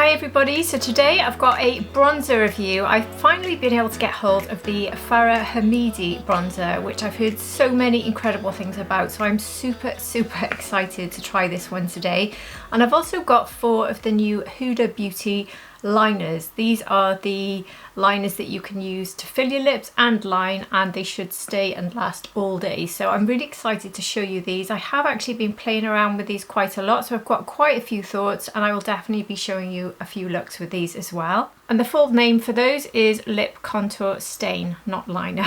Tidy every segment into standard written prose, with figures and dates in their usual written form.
Hi everybody, so today I've got a bronzer review. I've finally been able to get hold of the Fara Homidi bronzer, which I've heard so many incredible things about, so I'm super excited to try this one today. And I've also got 4 of the new Huda Beauty liners. These are the liners that you can use to fill your lips and line, and they should stay and last all day. So I'm really excited to show you these. I have actually been playing around with these quite a lot, so I've got quite a few thoughts, and I will definitely be showing you a few looks with these as well. And the full name for those is Lip Contour Stain, not liner.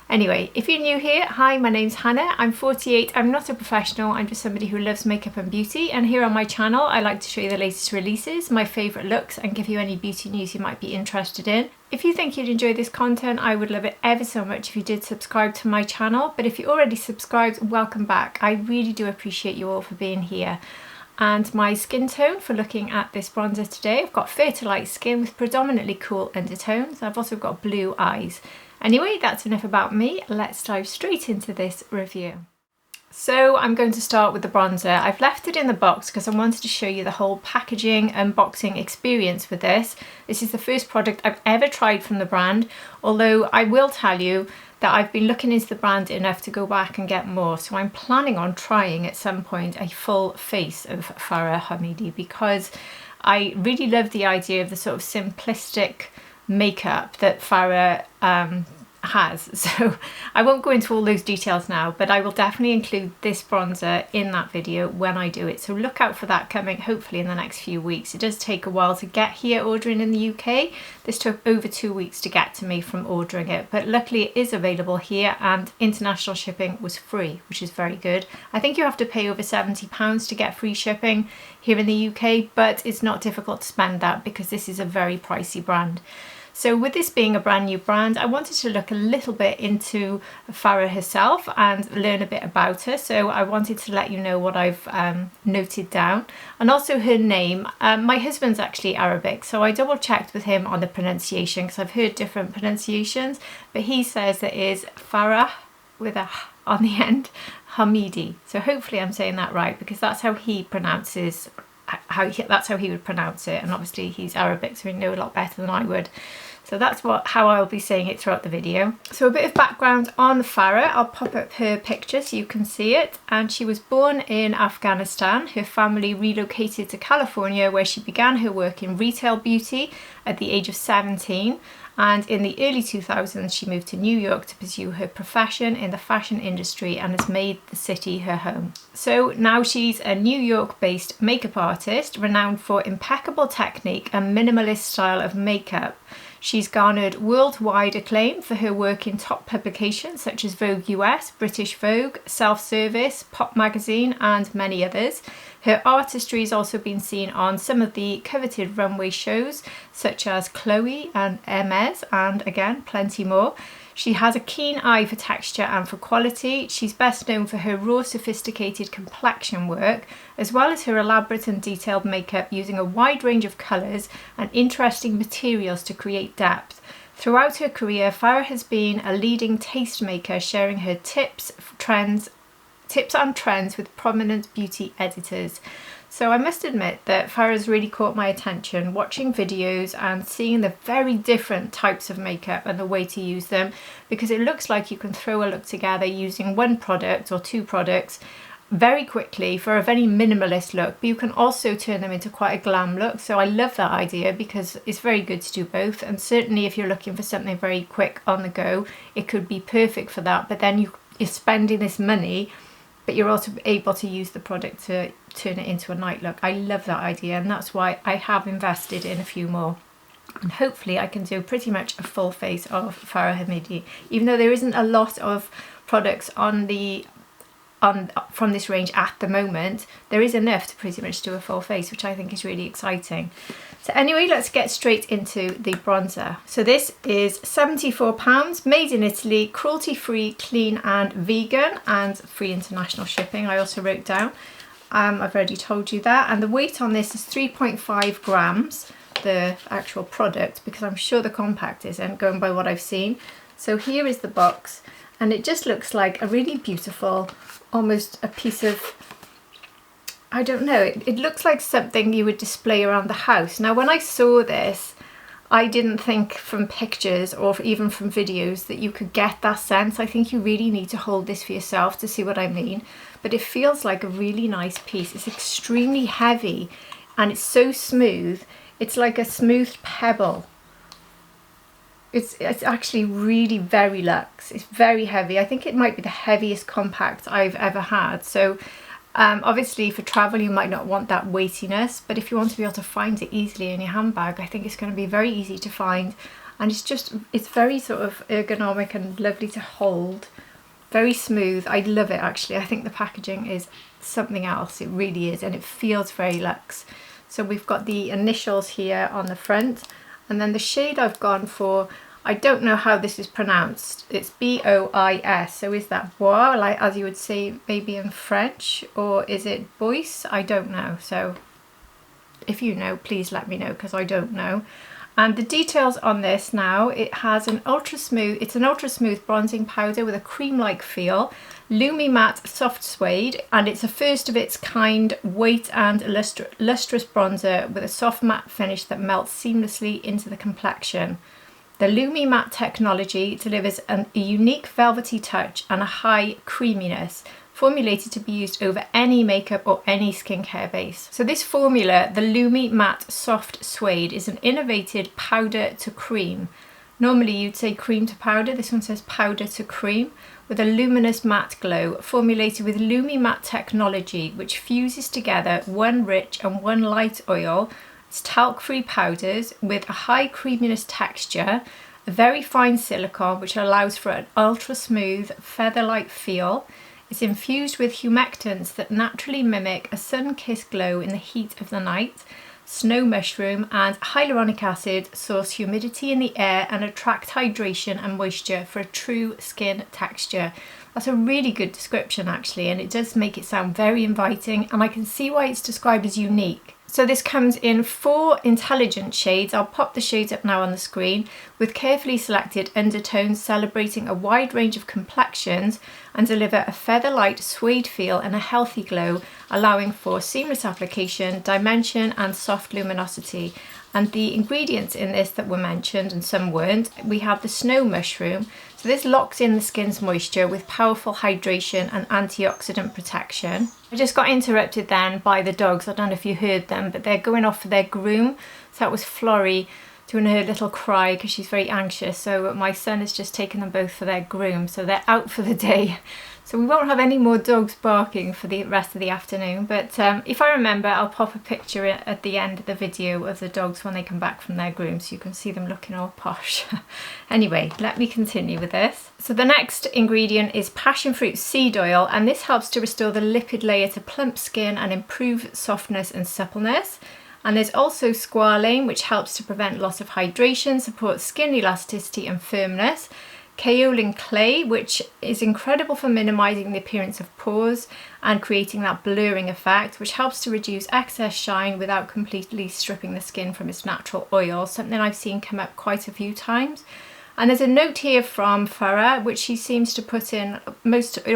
Anyway, if you're new here, hi, my name's Hannah, I'm 48, I'm not a professional, I'm just somebody who loves makeup and beauty, and here on my channel I like to show you the latest releases, my favourite looks, and give you any beauty news you might be interested in. If you think you'd enjoy this content, I would love it ever so much if you did subscribe to my channel, but if you're already subscribed, welcome back. I really do appreciate you all for being here. And my skin tone for looking at this bronzer today, I've got fair to light skin with predominantly cool undertones. I've also got blue eyes. Anyway, that's enough about me. Let's dive straight into this review. So I'm going to start with the bronzer. I've left it in the box because I wanted to show you the whole packaging unboxing experience with this. This is the first product I've ever tried from the brand, although I will tell you that I've been looking into the brand enough to go back and get more. So I'm planning on trying at some point a full face of Fara Homidi because I really love the idea of the sort of simplistic makeup that Fara has. So I won't go into all those details now, but I will definitely include this bronzer in that video when I do it. So look out for that coming hopefully in the next few weeks. It does take a while to get here ordering in the UK. This took over 2 weeks to get to me from ordering it, but luckily it is available here and international shipping was free, which is very good. I think you have to pay over £70 to get free shipping here in the UK, but it's not difficult to spend that because this is a very pricey brand. So with this being a brand new brand, I wanted to look a little bit into Fara herself and learn a bit about her. So I wanted to let you know what I've noted down, and also her name. My husband's actually Arabic, so I double checked with him on the pronunciation because I've heard different pronunciations, but he says it is Fara with a H on the end, Homidi. So hopefully I'm saying that right because that's how he pronounces, that's how he would pronounce it, and obviously he's Arabic, so he knows a lot better than I would. So that's how I'll be saying it throughout the video. So a bit of background on Fara. I'll pop up her picture so you can see it. And she was born in Afghanistan. Her family relocated to California where she began her work in retail beauty at the age of 17. And in the early 2000s, she moved to New York to pursue her profession in the fashion industry and has made the city her home. So now she's a New York-based makeup artist renowned for impeccable technique and minimalist style of makeup. She's garnered worldwide acclaim for her work in top publications such as Vogue US, British Vogue, Self Service, Pop Magazine, and many others. Her artistry has also been seen on some of the coveted runway shows such as Chloe and Hermes, and again, plenty more. She has a keen eye for texture and for quality. She's best known for her raw, sophisticated complexion work, as well as her elaborate and detailed makeup using a wide range of colours and interesting materials to create depth. Throughout her career, Fara has been a leading tastemaker, sharing her tips and trends with prominent beauty editors. So I must admit that Fara's really caught my attention watching videos and seeing the very different types of makeup and the way to use them, because it looks like you can throw a look together using one product or 2 products very quickly for a very minimalist look, but you can also turn them into quite a glam look. So I love that idea because it's very good to do both, and certainly if you're looking for something very quick on the go, it could be perfect for that. But then you're spending this money, but you're also able to use the product to turn it into a night look. I love that idea, and that's why I have invested in a few more. And hopefully I can do pretty much a full face of Fara Homidi. Even though there isn't a lot of products from this range at the moment, there is enough to pretty much do a full face, which I think is really exciting. So anyway, let's get straight into the bronzer. So this is £74, made in Italy, cruelty-free, clean and vegan, and free international shipping, I also wrote down. I've already told you that. And the weight on this is 3.5 grams, the actual product, because I'm sure the compact isn't, going by what I've seen. So here is the box, and it just looks like a really beautiful, almost a piece of, I don't know, it looks like something you would display around the house. Now when I saw this, I didn't think from pictures or even from videos that you could get that sense. I think you really need to hold this for yourself to see what I mean. But it feels like a really nice piece. It's extremely heavy and it's so smooth. It's like a smooth pebble. It's actually really very luxe. It's very heavy. I think it might be the heaviest compact I've ever had. So obviously for travel you might not want that weightiness, but if you want to be able to find it easily in your handbag, I think it's going to be very easy to find, and it's very sort of ergonomic and lovely to hold, very smooth. I love it actually. I think the packaging is something else, it really is, and it feels very luxe. So we've got the initials here on the front, and then the shade I've gone for, I don't know how this is pronounced. It's B-O-I-S. So is that Bois, like as you would say maybe in French, or is it Bois? I don't know. So if you know, please let me know, because I don't know. And the details on this now, it has an ultra smooth, it's an ultra smooth bronzing powder with a cream-like feel, Lumi Matte Soft Suede, and it's a first of its kind weight and lustrous bronzer with a soft matte finish that melts seamlessly into the complexion. The Lumi Matte technology delivers a unique velvety touch and a high creaminess, formulated to be used over any makeup or any skincare base. So this formula, the Lumi Matte Soft Suede, is an innovative powder to cream. Normally you'd say cream to powder, this one says powder to cream, with a luminous matte glow, formulated with Lumi Matte technology, which fuses together one rich and one light oil. It's talc-free powders with a high creaminess texture, a very fine silicone which allows for an ultra smooth feather-like feel. It's infused with humectants that naturally mimic a sun-kissed glow in the heat of the night. Snow mushroom and hyaluronic acid source humidity in the air and attract hydration and moisture for a true skin texture. That's a really good description actually, and it does make it sound very inviting, and I can see why it's described as unique. So this comes in 4 intelligent shades. I'll pop the shades up now on the screen, with carefully selected undertones celebrating a wide range of complexions and deliver a feather-light suede feel and a healthy glow, allowing for seamless application, dimension and soft luminosity. And the ingredients in this that were mentioned, and some weren't, we have the snow mushroom. So this locks in the skin's moisture with powerful hydration and antioxidant protection. I just got interrupted then by the dogs. I don't know if you heard them, but they're going off for their groom. So that was Florrie doing her little cry because she's very anxious. So my son has just taken them both for their groom. So they're out for the day. So we won't have any more dogs barking for the rest of the afternoon. But if I remember, I'll pop a picture at the end of the video of the dogs when they come back from their groom, so you can see them looking all posh. Anyway, let me continue with this. So the next ingredient is passion fruit seed oil, and this helps to restore the lipid layer to plump skin and improve softness and suppleness. And there's also squalane, which helps to prevent loss of hydration, supports skin elasticity and firmness. Kaolin clay, which is incredible for minimizing the appearance of pores and creating that blurring effect, which helps to reduce excess shine without completely stripping the skin from its natural oil, something I've seen come up quite a few times. And there's a note here from Fara, which she seems to put in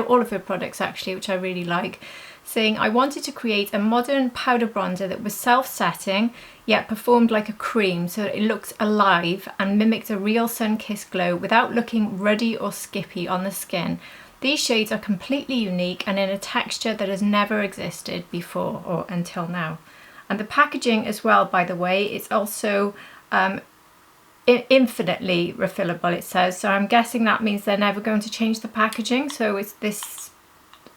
all of her products actually, which I really like, saying, I wanted to create a modern powder bronzer that was self-setting yet performed like a cream, so it looked alive and mimicked a real sun-kissed glow without looking ruddy or skippy on the skin. These shades are completely unique and in a texture that has never existed before or until now. And the packaging as well, by the way, it's also infinitely refillable, it says, so I'm guessing that means they're never going to change the packaging. So it's this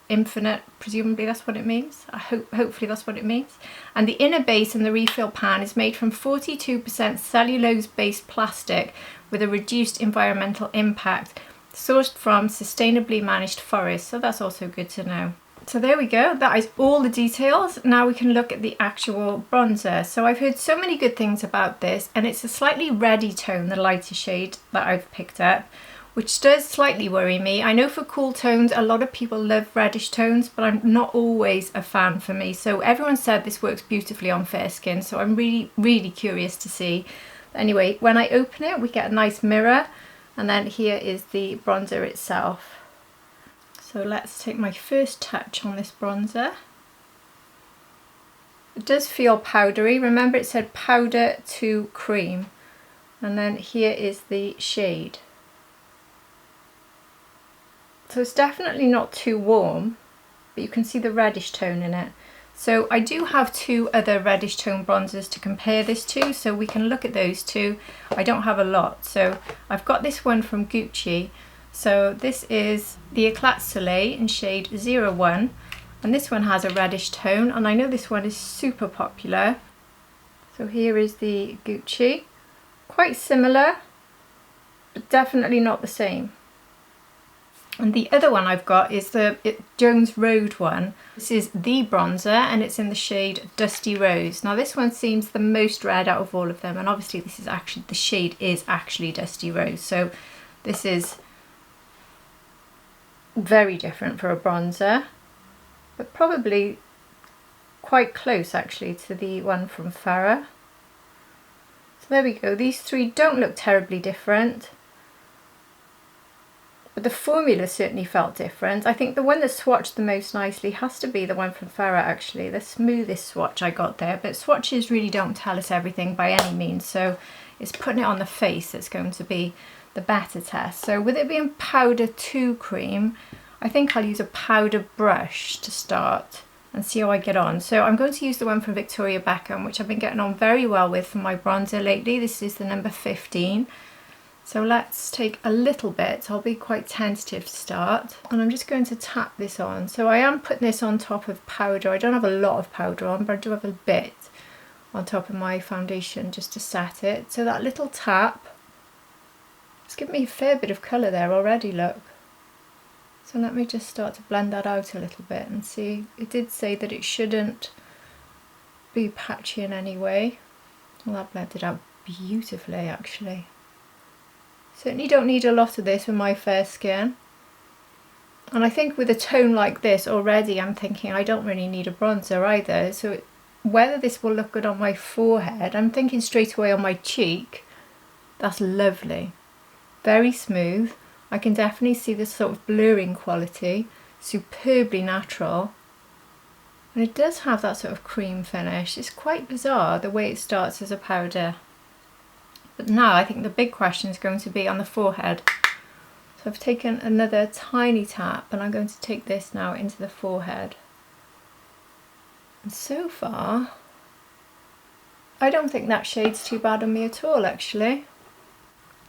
infinite, presumably that's what it means. Hopefully that's what it means. And the inner base and the refill pan is made from 42% cellulose based plastic with a reduced environmental impact, sourced from sustainably managed forests, so that's also good to know. So there we go, that is all the details. Now we can look at the actual bronzer. So I've heard so many good things about this, and it's a slightly reddy tone, the lighter shade that I've picked up, which does slightly worry me. I know for cool tones, a lot of people love reddish tones, but I'm not always a fan for me. So everyone said this works beautifully on fair skin, so I'm really, really curious to see. Anyway, when I open it, we get a nice mirror, and then here is the bronzer itself. So let's take my first touch on this bronzer. It does feel powdery. Remember it said powder to cream. And then here is the shade. So it's definitely not too warm, but you can see the reddish tone in it. So I do have two other reddish tone bronzers to compare this to, so we can look at those two. I don't have a lot, so I've got this one from Goji. So this is the Eclat Soleil in shade 01, and this one has a reddish tone, and I know this one is super popular. So here is the Goji, quite similar, but definitely not the same. And the other one I've got is the Jones Road one. This is the bronzer and it's in the shade Dusty Rose. Now this one seems the most red out of all of them, and obviously this is actually, the shade is actually Dusty Rose. So this is very different for a bronzer, but probably quite close actually to the one from Fara. So there we go. These three don't look terribly different, but the formula certainly felt different. I think the one that swatched the most nicely has to be the one from Fara actually, the smoothest swatch I got there, but swatches really don't tell us everything by any means, so it's putting it on the face that's going to be the better test. So with it being powder to cream, I think I'll use a powder brush to start and see how I get on. So I'm going to use the one from Victoria Beckham, which I've been getting on very well with for my bronzer lately. This is the number 15. So let's take a little bit. I'll be quite tentative to start, and I'm just going to tap this on. So I am putting this on top of powder. I don't have a lot of powder on, but I do have a bit on top of my foundation just to set it. So that little tap, it's given me a fair bit of colour there already, look. So let me just start to blend that out a little bit and see. It did say that it shouldn't be patchy in any way. Well, that blended out beautifully actually. Certainly don't need a lot of this with my fair skin. And I think with a tone like this already, I'm thinking I don't really need a bronzer either. So whether this will look good on my forehead, I'm thinking straight away on my cheek. That's lovely. Very smooth. I can definitely see the sort of blurring quality. Superbly natural. And it does have that sort of cream finish. It's quite bizarre the way it starts as a powder. But now I think the big question is going to be on the forehead. So I've taken another tiny tap and I'm going to take this now into the forehead. And so far, I don't think that shade's too bad on me at all actually.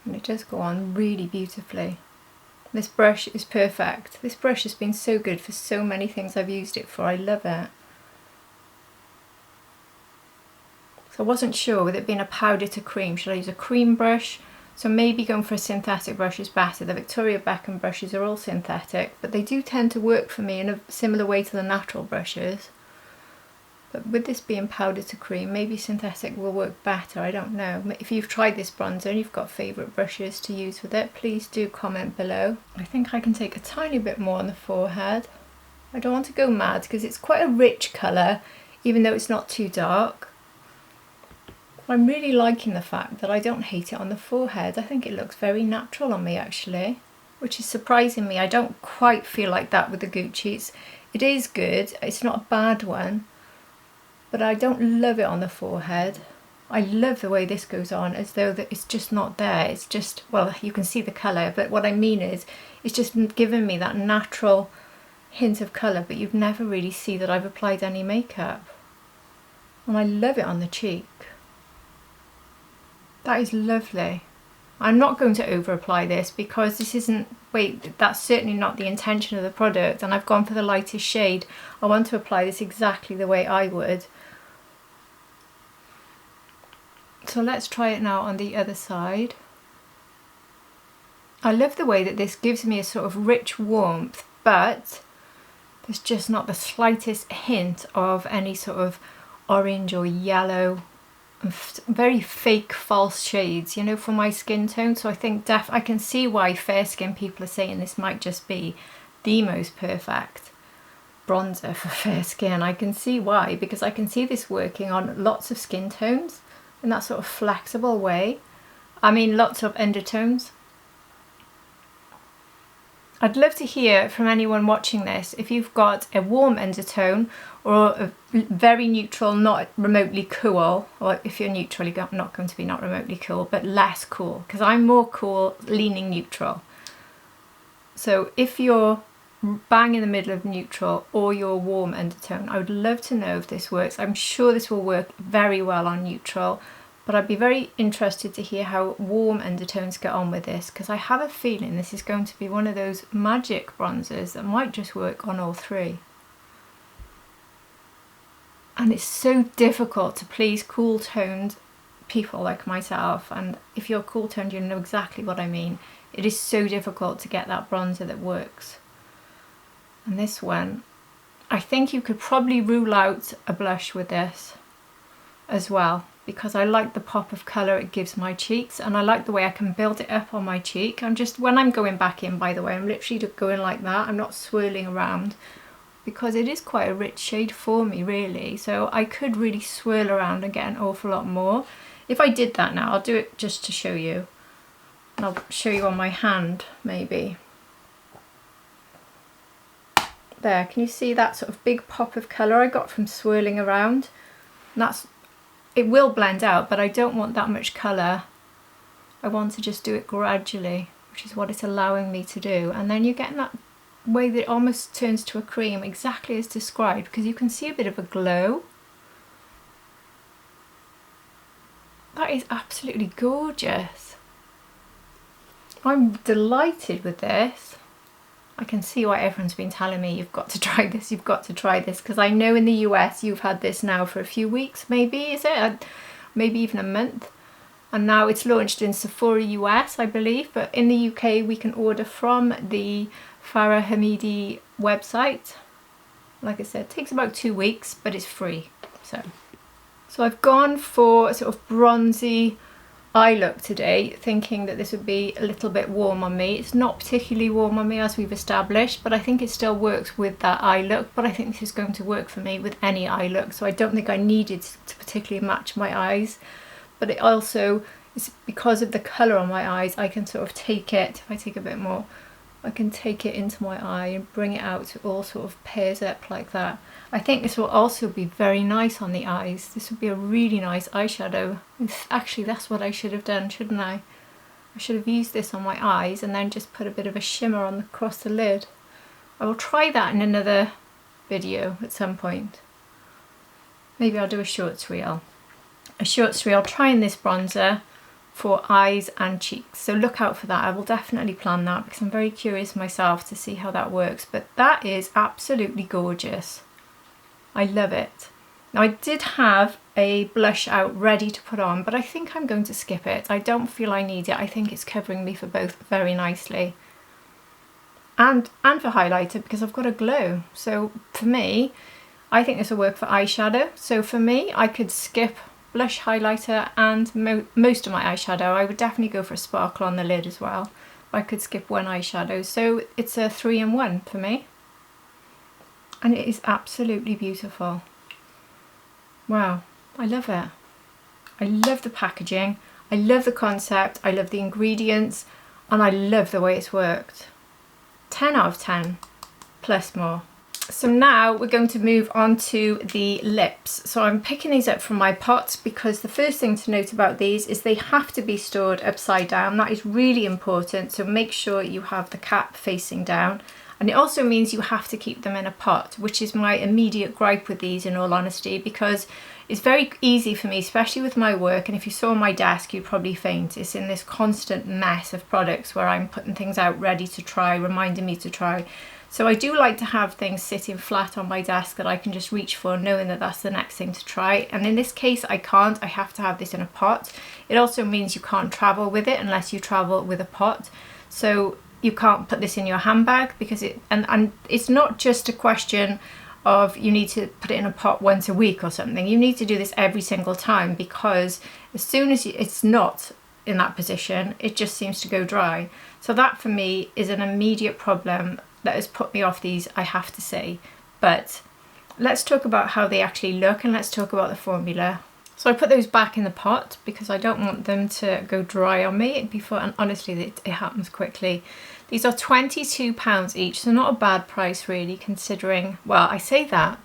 And it does go on really beautifully. This brush is perfect. This brush has been so good for so many things I've used it for. I love it. So I wasn't sure with it being a powder to cream, should I use a cream brush? So maybe going for a synthetic brush is better. The Victoria Beckham brushes are all synthetic, but they do tend to work for me in a similar way to the natural brushes. But with this being powder to cream, maybe synthetic will work better, I don't know. If you've tried this bronzer and you've got favourite brushes to use with it, please do comment below. I think I can take a tiny bit more on the forehead. I don't want to go mad because it's quite a rich colour, even though it's not too dark. I'm really liking the fact that I don't hate it on the forehead. I think it looks very natural on me actually, which is surprising me. I don't quite feel like that with the Goji. It is good, it's not a bad one, but I don't love it on the forehead. I love the way this goes on as though that it's just not there. It's just, well, you can see the colour, but what I mean is it's just given me that natural hint of colour, but you'd never really see that I've applied any makeup. And I love it on the cheek. That is lovely. I'm not going to over apply this because this isn't, wait, that's certainly not the intention of the product, and I've gone for the lightest shade. I want to apply this exactly the way I would. So let's try it now on the other side. I love the way that this gives me a sort of rich warmth, but there's just not the slightest hint of any sort of orange or yellow, very fake false shades, you know, for my skin tone. So I think I can see why fair skin people are saying this might just be the most perfect bronzer for fair skin. I can see why, because I can see this working on lots of skin tones in that sort of flexible way. I mean lots of undertones. I'd love to hear from anyone watching this if you've got a warm undertone or a very neutral, not remotely cool, or if you're neutral, you're not going to be not remotely cool, but less cool, because I'm more cool, leaning neutral. So if you're bang in the middle of neutral or your warm undertone, I would love to know if this works. I'm sure this will work very well on neutral, but I'd be very interested to hear how warm undertones get on with this, because I have a feeling this is going to be one of those magic bronzers that might just work on all three. And it's so difficult to please cool toned people like myself, and if you're cool toned you know exactly what I mean. It is so difficult to get that bronzer that works. And this one, I think you could probably rule out a blush with this as well, because I like the pop of colour it gives my cheeks, and I like the way I can build it up on my cheek. When I'm going back in, by the way, I'm literally going like that. I'm not swirling around, because it is quite a rich shade for me, really. So I could really swirl around and get an awful lot more. If I did that now, I'll do it just to show you. And I'll show you on my hand, maybe. There, can you see that sort of big pop of colour I got from swirling around? And it will blend out, but I don't want that much colour. I want to just do it gradually, which is what it's allowing me to do. And then you're getting that way that it almost turns to a cream, exactly as described, because you can see a bit of a glow. That is absolutely gorgeous. I'm delighted with this. I can see why everyone's been telling me you've got to try this, you've got to try this, because I know in the US you've had this now for a few weeks, maybe, is it? Maybe even a month. And now it's launched in Sephora US, I believe, but in the UK we can order from the Fara Homidi website. Like I said, it takes about 2 weeks, but it's free. So I've gone for a sort of bronzy eye look today, thinking that this would be a little bit warm on me. It's not particularly warm on me, as we've established, but I think it still works with that eye look. But I think this is going to work for me with any eye look, so I don't think I needed to particularly match my eyes. But it also is because of the colour on my eyes, I can sort of take it, if I take a bit more, I can take it into my eye and bring it out so it all sort of pairs up like that. I think this will also be very nice on the eyes. This would be a really nice eyeshadow. Actually, that's what I should have done, shouldn't I? I should have used this on my eyes and then just put a bit of a shimmer across the lid. I will try that in another video at some point. Maybe I'll do a shorts reel. Trying this bronzer for eyes and cheeks, so look out for that. I will definitely plan that, because I'm very curious myself to see how that works. But that is absolutely gorgeous. I love it. Now, I did have a blush out ready to put on, but I think I'm going to skip it. I don't feel I need it. I think it's covering me for both very nicely, and for highlighter, because I've got a glow. So for me, I think this will work for eyeshadow. So for me, I could skip blush, highlighter and most of my eyeshadow. I would definitely go for a sparkle on the lid as well. I could skip one eyeshadow, so it's a 3-in-1 for me, and it is absolutely beautiful. Wow, I love it. I love the packaging, I love the concept, I love the ingredients, and I love the way it's worked. 10 out of 10 plus more. So now we're going to move on to the lips. So I'm picking these up from my pot, because the first thing to note about these is they have to be stored upside down. That is really important, so make sure you have the cap facing down. And it also means you have to keep them in a pot, which is my immediate gripe with these, in all honesty, because it's very easy for me, especially with my work, and if you saw my desk you'd probably faint. It's in this constant mess of products where I'm putting things out ready to try, reminding me to try. So I do like to have things sitting flat on my desk that I can just reach for, knowing that that's the next thing to try. And in this case I can't, I have to have this in a pot. It also means you can't travel with it unless you travel with a pot. So you can't put this in your handbag, because and it's not just a question of you need to put it in a pot once a week or something. You need to do this every single time, because as soon as it's not in that position, it just seems to go dry. So that for me is an immediate problem that has put me off these, I have to say. But let's talk about how they actually look, and let's talk about the formula. So I put those back in the pot because I don't want them to go dry on me before, and honestly it happens quickly. These are £22 each, so not a bad price really, considering, well, I say that,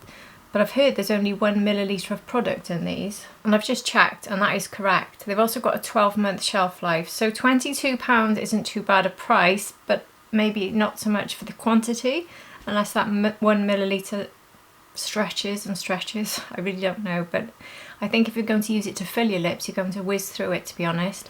but I've heard there's only 1 milliliter of product in these, and I've just checked and that is correct. They've also got a 12-month shelf life, so £22 isn't too bad a price, but maybe not so much for the quantity, unless that 1 milliliter stretches and stretches. I really don't know, but I think if you're going to use it to fill your lips, you're going to whiz through it, to be honest.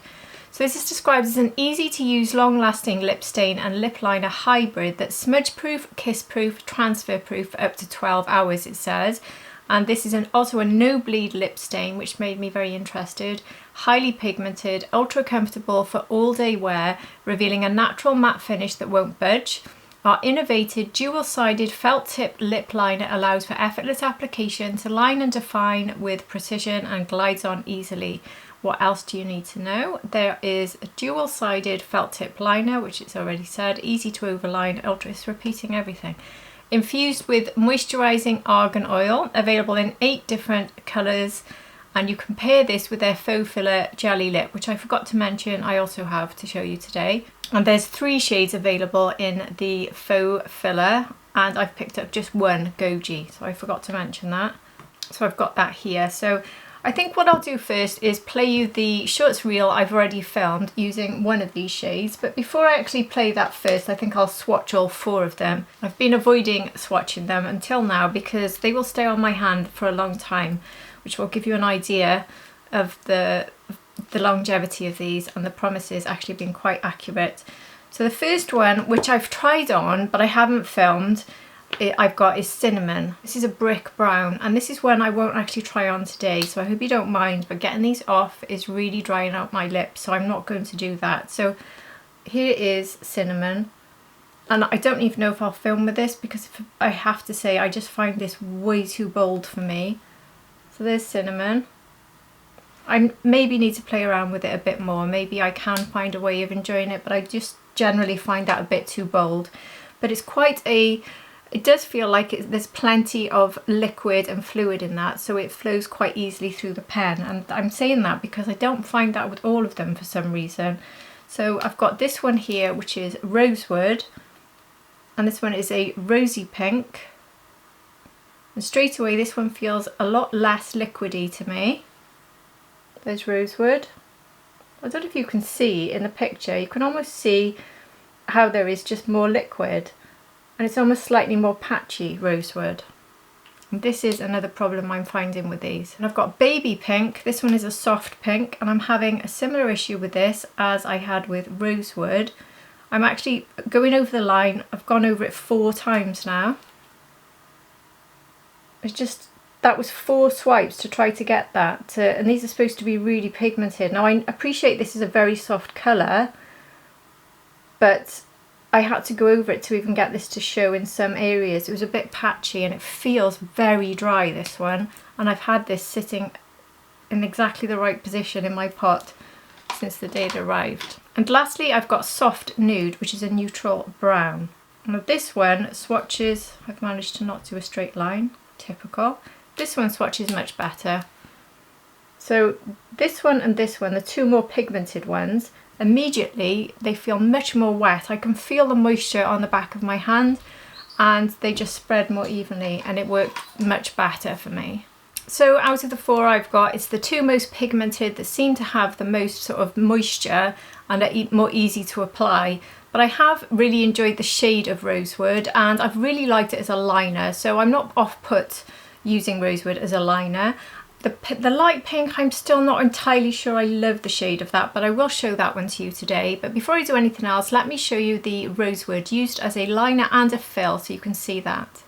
So this is described as an easy to use, long lasting lip stain and lip liner hybrid that's smudge proof, kiss proof, transfer proof for up to 12 hours, it says. And this is also a no bleed lip stain, which made me very interested. Highly pigmented, ultra comfortable for all day wear, revealing a natural matte finish that won't budge. Our innovative dual-sided felt tip lip liner allows for effortless application to line and define with precision and glides on easily. What else do you need to know? There is a dual-sided felt tip liner, which it's already said, easy to overline, ultra, it's repeating everything. Infused with moisturizing argan oil, available in 8 different colors, and you can pair this with their faux filler jelly lip, which I forgot to mention I also have to show you today. And there's 3 shades available in the faux filler, and I've picked up just one Goji, so I forgot to mention that. So I've got that here. So I think what I'll do first is play you the shorts reel I've already filmed using one of these shades, but before I actually play that first, I think I'll swatch all 4 of them. I've been avoiding swatching them until now because they will stay on my hand for a long time, which will give you an idea of the longevity of these, and the promises actually being quite accurate. So the first one, which I've tried on but I haven't filmed, I've got is Cinnamon. This is a brick brown, and this is one I won't actually try on today, so I hope you don't mind, but getting these off is really drying out my lips, so I'm not going to do that. So here is Cinnamon, and I don't even know if I'll film with this because I have to say I just find this way too bold for me. So there's Cinnamon. I maybe need to play around with it a bit more. Maybe I can find a way of enjoying it, but I just generally find that a bit too bold. But it's quite a... It does feel like there's plenty of liquid and fluid in that, so it flows quite easily through the pen. And I'm saying that because I don't find that with all of them for some reason. So I've got this one here, which is Rosewood, and this one is a rosy pink. And straight away this one feels a lot less liquidy to me. There's Rosewood. I don't know if you can see in the picture, you can almost see how there is just more liquid. And it's almost slightly more patchy, Rosewood. And this is another problem I'm finding with these. And I've got Baby Pink. This one is a soft pink, and I'm having a similar issue with this as I had with Rosewood. I'm actually going over the line. I've gone over it 4 times now. It's just, that was 4 swipes to try to get that. And these are supposed to be really pigmented. Now I appreciate this is a very soft colour, but I had to go over it to even get this to show in some areas. It was a bit patchy and it feels very dry, this one. And I've had this sitting in exactly the right position in my pot since the day it arrived. And lastly, I've got Soft Nude, which is a neutral brown. And with this one, swatches, I've managed to not do a straight line, typical. This one swatches much better. So this one and this one, the 2 more pigmented ones, immediately they feel much more wet. I can feel the moisture on the back of my hand, and they just spread more evenly, and it worked much better for me. So out of the 4 I've got, it's the 2 most pigmented that seem to have the most sort of moisture and are more easy to apply. But I have really enjoyed the shade of Rosewood, and I've really liked it as a liner, so I'm not off-put using Rosewood as a liner. The light pink, I'm still not entirely sure I love the shade of that, but I will show that one to you today. But before I do anything else, let me show you the Rosewood used as a liner and a fill so you can see that.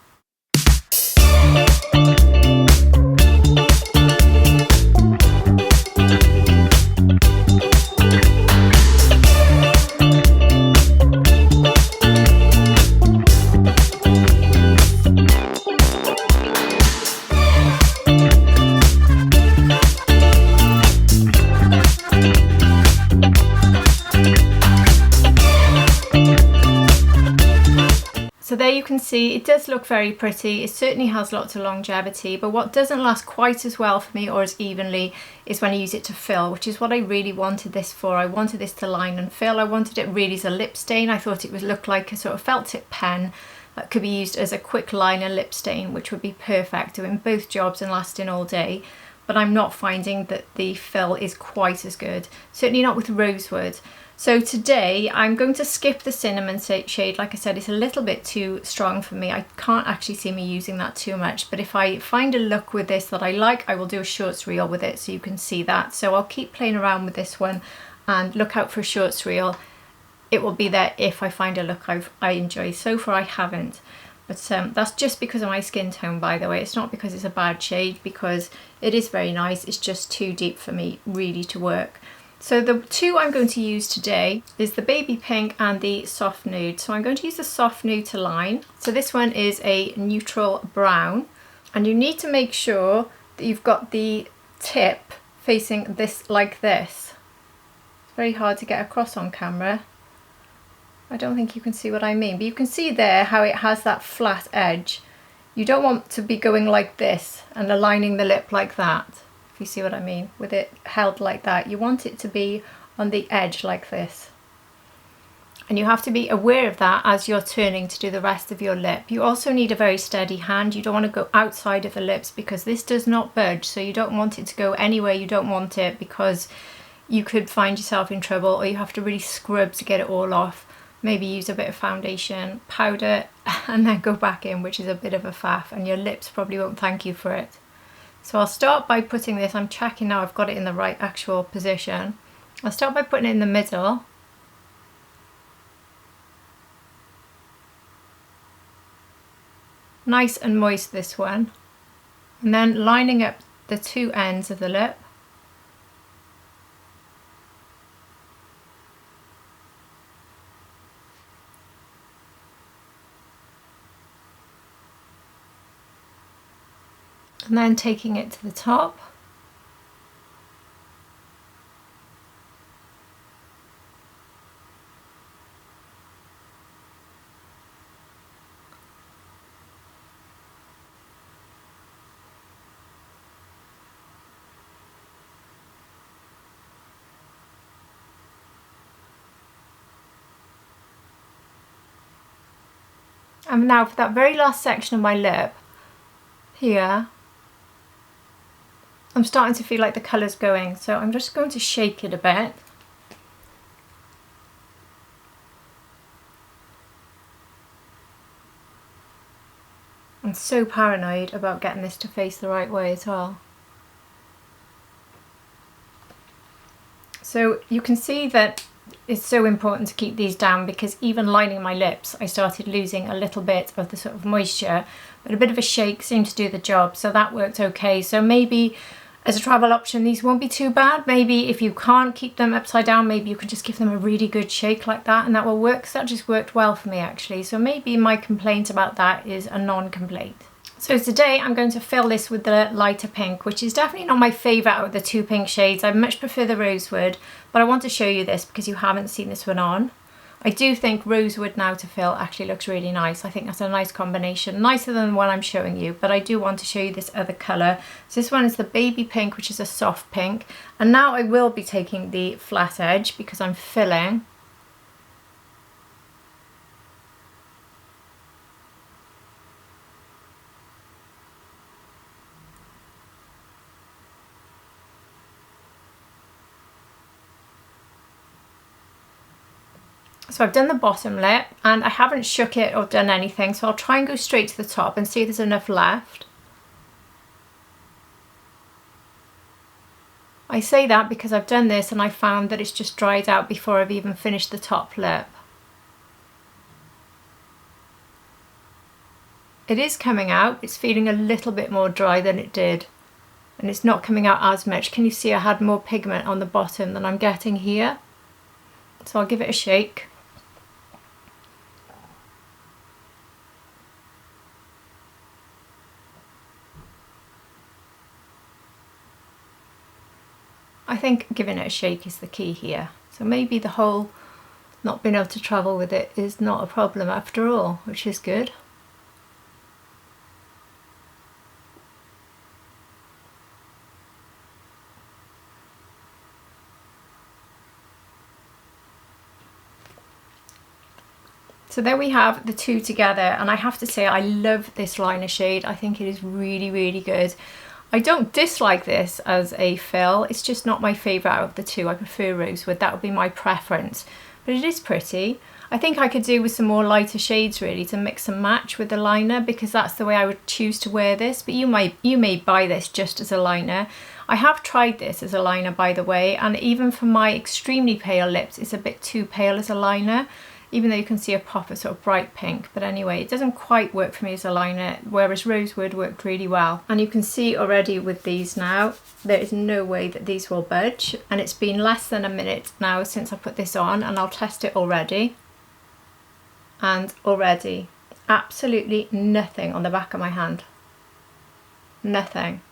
So there you can see, it does look very pretty. It certainly has lots of longevity, but what doesn't last quite as well for me or as evenly is when I use it to fill, which is what I really wanted this for. I wanted this to line and fill. I wanted it really as a lip stain. I thought it would look like a sort of felt tip pen that could be used as a quick liner lip stain, which would be perfect, doing both jobs and lasting all day. But I'm not finding that the fill is quite as good, certainly not with Rosewood. So today I'm going to skip the cinnamon shade. Like I said, it's a little bit too strong for me. I can't actually see me using that too much, but if I find a look with this that I like, I will do a shorts reel with it so you can see that. So I'll keep playing around with this one and look out for a shorts reel. It will be there if I find a look I enjoy. So far I haven't. But that's just because of my skin tone, by the way. It's not because it's a bad shade, because it is very nice. It's just too deep for me really to work. So the two I'm going to use today is the baby pink and the soft nude. So I'm going to use the soft nude to line. So this one is a neutral brown, and you need to make sure that you've got the tip facing this like this. It's very hard to get across on camera. I don't think you can see what I mean, but you can see there how it has that flat edge. You don't want to be going like this and aligning the lip like that, if you see what I mean, with it held like that. You want it to be on the edge like this. And you have to be aware of that as you're turning to do the rest of your lip. You also need a very steady hand. You don't want to go outside of the lips because this does not budge, so you don't want it to go anywhere you don't want it, because you could find yourself in trouble, or you have to really scrub to get it all off. Maybe use a bit of foundation, powder, and then go back in, which is a bit of a faff, and your lips probably won't thank you for it. So I'll start by putting this, I'm checking now I've got it in the right actual position. I'll start by putting it in the middle. Nice and moist, this one. And then lining up the two ends of the lip. And then taking it to the top. And now for that very last section of my lip, here, I'm starting to feel like the colour's going, so I'm just going to shake it a bit. I'm so paranoid about getting this to face the right way as well. So you can see that it's so important to keep these down, because even lining my lips, I started losing a little bit of the sort of moisture, but a bit of a shake seemed to do the job, so that worked okay. So maybe as a travel option, these won't be too bad. Maybe if you can't keep them upside down, maybe you can just give them a really good shake like that, and that will work, because that just worked well for me actually. So maybe my complaint about that is a non-complaint. So today I'm going to fill this with the lighter pink, which is definitely not my favourite out of the two pink shades. I much prefer the Rosewood, but I want to show you this because you haven't seen this one on. I do think Rosewood now to fill actually looks really nice. I think that's a nice combination, nicer than the one I'm showing you, but I do want to show you this other colour. So this one is the baby pink, which is a soft pink, and now I will be taking the flat edge because I'm filling. So I've done the bottom lip and I haven't shook it or done anything, so I'll try and go straight to the top and see if there's enough left. I say that because I've done this and I found that it's just dried out before I've even finished the top lip. It is coming out, it's feeling a little bit more dry than it did, and it's not coming out as much. Can you see I had more pigment on the bottom than I'm getting here? So I'll give it a shake. I think giving it a shake is the key here. So maybe the whole not being able to travel with it is not a problem after all, which is good. So there we have the two together, and I have to say I love this liner shade. I think it is really, really good. I don't dislike this as a fill, it's just not my favourite out of the two. I prefer Rosewood, that would be my preference. But it is pretty. I think I could do with some more lighter shades really to mix and match with the liner, because that's the way I would choose to wear this. But you may buy this just as a liner. I have tried this as a liner, by the way, and even for my extremely pale lips, it's a bit too pale as a liner, even though you can see a pop of sort of bright pink. But anyway, it doesn't quite work for me as a liner, whereas Rosewood worked really well. And you can see already with these now, there is no way that these will budge. And it's been less than a minute now since I put this on, and I'll test it already. And already, absolutely nothing on the back of my hand. Nothing.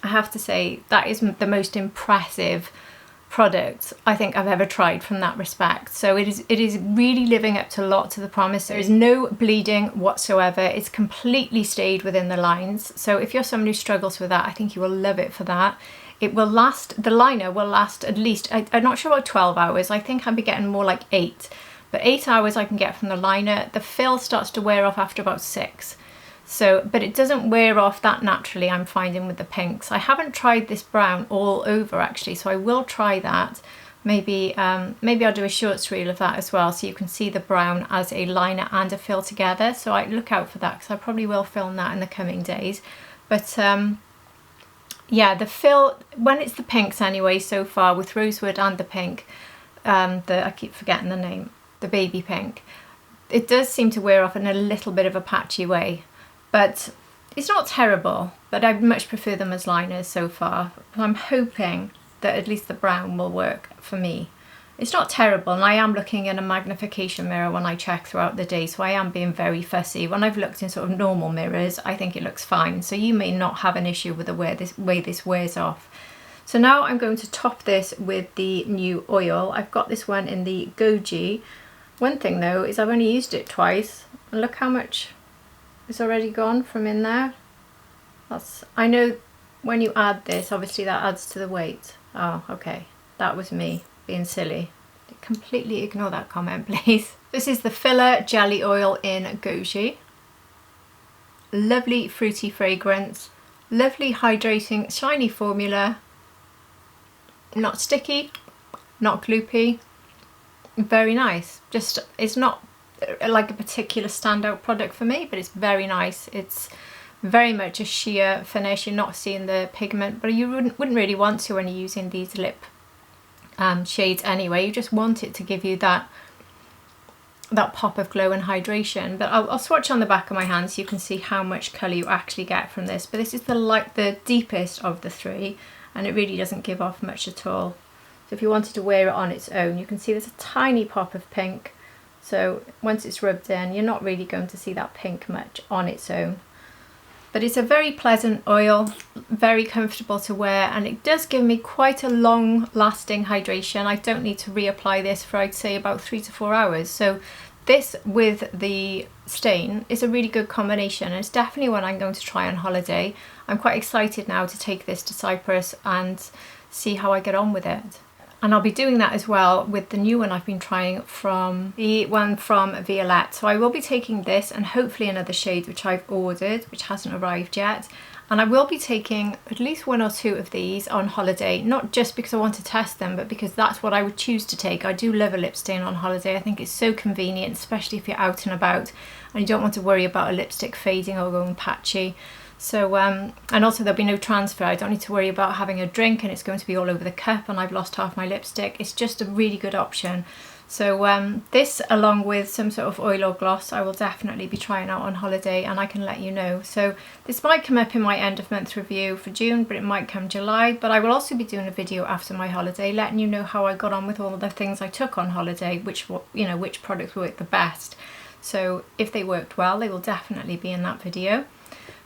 I have to say, that is the most impressive product I think I've ever tried from that respect. So it is really living up to lots of the promise. There is no bleeding whatsoever. It's completely stayed within the lines. So if you're someone who struggles with that, I think you will love it for that. It will last, the liner will last at least, I'm not sure about 12 hours. I think I'll be getting more like 8. But 8 hours I can get from the liner. The fill starts to wear off after about 6. So, but it doesn't wear off that naturally, I'm finding, with the pinks. I haven't tried this brown all over actually, so I will try that. Maybe maybe I'll do a shorts reel of that as well, so you can see the brown as a liner and a fill together. So I look out for that, because I probably will film that in the coming days. But yeah, the fill, when it's the pinks anyway, so far with Rosewood and the pink, I keep forgetting the name, the baby pink, it does seem to wear off in a little bit of a patchy way. But it's not terrible, but I much prefer them as liners so far. I'm hoping that at least the brown will work for me. It's not terrible, and I am looking in a magnification mirror when I check throughout the day, so I am being very fussy. When I've looked in sort of normal mirrors, I think it looks fine. So you may not have an issue with the way this wears off. So now I'm going to top this with the new oil. I've got this one in the Goji. One thing though is I've only used it twice, and look how much it's already gone from in there. I know when you add this, obviously that adds to the weight. Oh, okay, that was me being silly. Completely ignore that comment, please. This is the filler jelly oil in Goji. Lovely fruity fragrance, lovely hydrating shiny formula, not sticky, not gloopy, very nice. Just, it's not like a particular standout product for me, but it's very nice. It's very much a sheer finish. You're not seeing the pigment, but you wouldn't really want to when you're using these lip shades anyway. You just want it to give you that pop of glow and hydration. But I'll swatch on the back of my hand so you can see how much colour you actually get from this. But this is the deepest of the three, and it really doesn't give off much at all. So if you wanted to wear it on its own, you can see there's a tiny pop of pink. So once it's rubbed in, you're not really going to see that pink much on its own. But it's a very pleasant oil, very comfortable to wear, and it does give me quite a long lasting hydration. I don't need to reapply this for, I'd say, about 3 to 4 hours. So this with the stain is a really good combination, and it's definitely one I'm going to try on holiday. I'm quite excited now to take this to Cyprus and see how I get on with it. And I'll be doing that as well with the new one I've been trying, from the one from Violette. So I will be taking this and hopefully another shade which I've ordered, which hasn't arrived yet. And I will be taking at least 1 or 2 of these on holiday, not just because I want to test them, but because that's what I would choose to take. I do love a lip stain on holiday. I think it's so convenient, especially if you're out and about and you don't want to worry about a lipstick fading or going patchy. So, and also there'll be no transfer. I don't need to worry about having a drink and it's going to be all over the cup and I've lost half my lipstick. It's just a really good option. So this, along with some sort of oil or gloss, I will definitely be trying out on holiday, and I can let you know. So this might come up in my end of month review for June, but it might come July. But I will also be doing a video after my holiday, letting you know how I got on with all the things I took on holiday, which products worked the best. So if they worked well, they will definitely be in that video.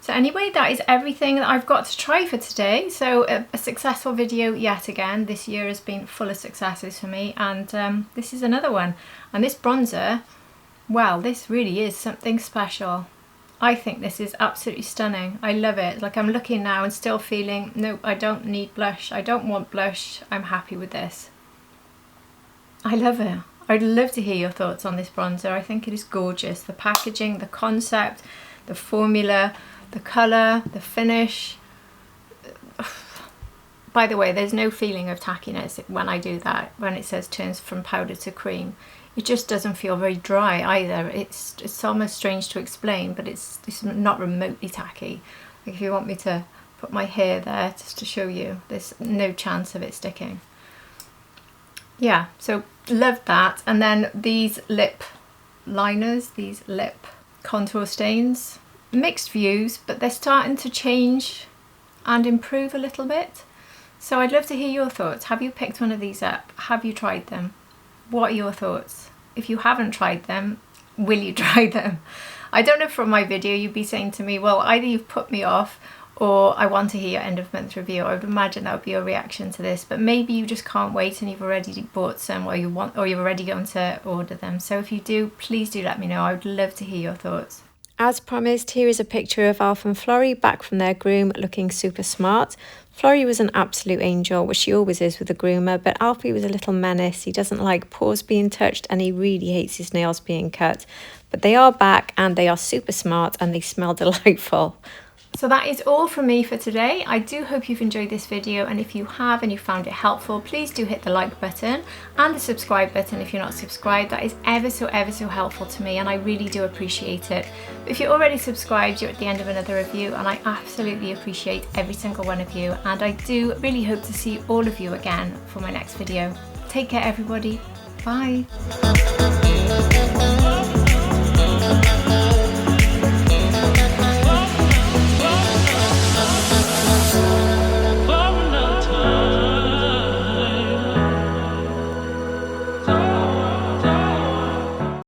So anyway, that is everything that I've got to try for today. So a successful video yet again. This year has been full of successes for me, and this is another one. And this bronzer, well, this really is something special. I think this is absolutely stunning. I love it. Like, I'm looking now and still feeling, nope, I don't need blush. I don't want blush. I'm happy with this. I love it. I'd love to hear your thoughts on this bronzer. I think it is gorgeous. The packaging, the concept, the formula, the colour, the finish. By the way, there's no feeling of tackiness when I do that, when it says turns from powder to cream. It just doesn't feel very dry either. It's almost strange to explain, but it's not remotely tacky. Like if you want me to put my hair there just to show you, there's no chance of it sticking. Yeah, so love that. And then these lip liners, these lip contour stains, mixed views, but they're starting to change and improve a little bit. So I'd love to hear your thoughts. Have you picked one of these up? Have you tried them? What are your thoughts? If you haven't tried them, will you try them? I don't know if from my video you'd be saying to me, well, either you've put me off or I want to hear your end of month review. I would imagine that would be your reaction to this, but maybe you just can't wait and you've already bought some, or you're already going to order them. So if you do, please do let me know. I would love to hear your thoughts. As promised, here is a picture of Alf and Florrie back from their groom, looking super smart. Florrie was an absolute angel, which she always is with a groomer, but Alfie was a little menace. He doesn't like paws being touched and he really hates his nails being cut. But they are back and they are super smart and they smell delightful. So that is all from me for today. I do hope you've enjoyed this video, and if you have and you found it helpful, please do hit the like button and the subscribe button if you're not subscribed. That is ever so helpful to me, and I really do appreciate it. If you're already subscribed, you're at the end of another review, and I absolutely appreciate every single one of you, and I do really hope to see all of you again for my next video. Take care everybody, bye.